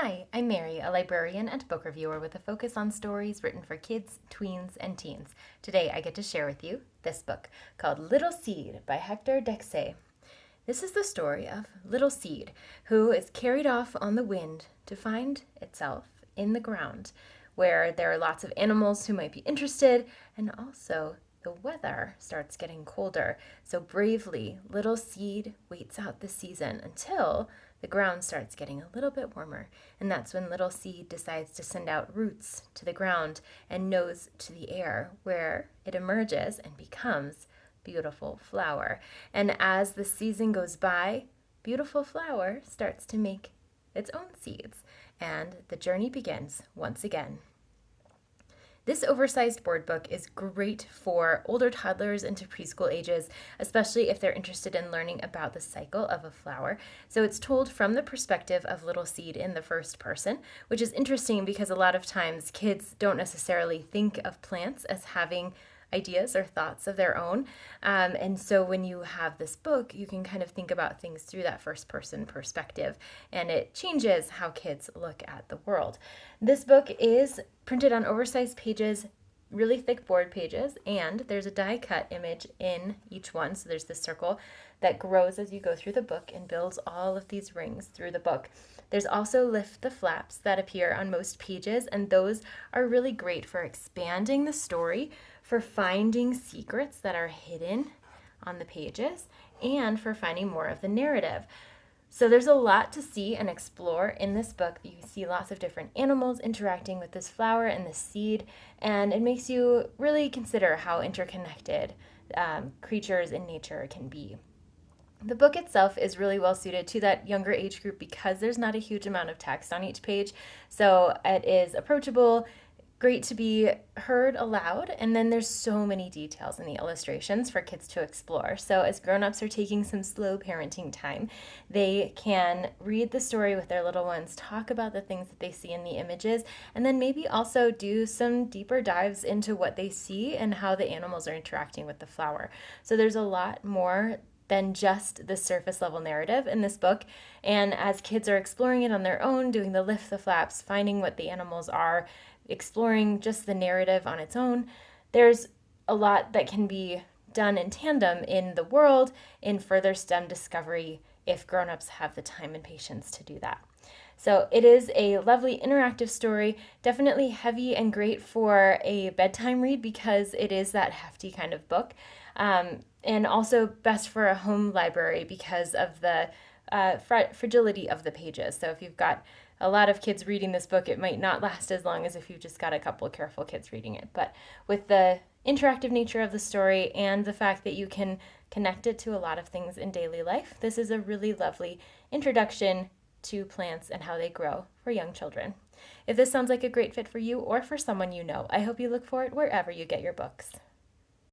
Hi, I'm Mary, a librarian and book reviewer with a focus on stories written for kids, tweens, and teens. Today I get to share with you this book called Little Seed by Hector Dexay. This is the story of Little Seed, who is carried off on the wind to find itself in the ground, where there are lots of animals who might be interested, and also the weather starts getting colder. So bravely, Little Seed waits out the season until the ground starts getting a little bit warmer. And that's when Little Seed decides to send out roots to the ground and nose to the air, where it emerges and becomes beautiful flower. And as the season goes by, beautiful flower starts to make its own seeds, and the journey begins once again. This oversized board book is great for older toddlers into preschool ages, especially if they're interested in learning about the cycle of a flower. So it's told from the perspective of Little Seed in the first person, which is interesting because a lot of times kids don't necessarily think of plants as having ideas or thoughts of their own. And so when you have this book, you can kind of think about things through that first person perspective, and it changes how kids look at the world. This book is printed on oversized pages, really thick board pages, and there's a die cut image in each one. So there's this circle that grows as you go through the book and builds all of these rings through the book. There's also lift the flaps that appear on most pages, and those are really great for expanding the story, for finding secrets that are hidden on the pages, and for finding more of the narrative. So there's a lot to see and explore in this book. You see lots of different animals interacting with this flower and this seed, and it makes you really consider how interconnected creatures in nature can be. The book itself is really well suited to that younger age group because there's not a huge amount of text on each page. So it is approachable, great to be heard aloud, and then there's so many details in the illustrations for kids to explore. So as grown-ups are taking some slow parenting time, they can read the story with their little ones, talk about the things that they see in the images, and then maybe also do some deeper dives into what they see and how the animals are interacting with the flower. So there's a lot more than just the surface level narrative in this book. And as kids are exploring it on their own, doing the lift the flaps, finding what the animals are, exploring just the narrative on its own, there's a lot that can be done in tandem in the world in further STEM discovery if grown-ups have the time and patience to do that. So it is a lovely interactive story, definitely heavy and great for a bedtime read because it is that hefty kind of book. And also best for a home library because of the fragility of the pages. So if you've got a lot of kids reading this book, it might not last as long as if you've just got a couple careful kids reading it. But with the interactive nature of the story and the fact that you can connect it to a lot of things in daily life, this is a really lovely introduction to plants and how they grow for young children. If this sounds like a great fit for you or for someone you know, I hope you look for it wherever you get your books.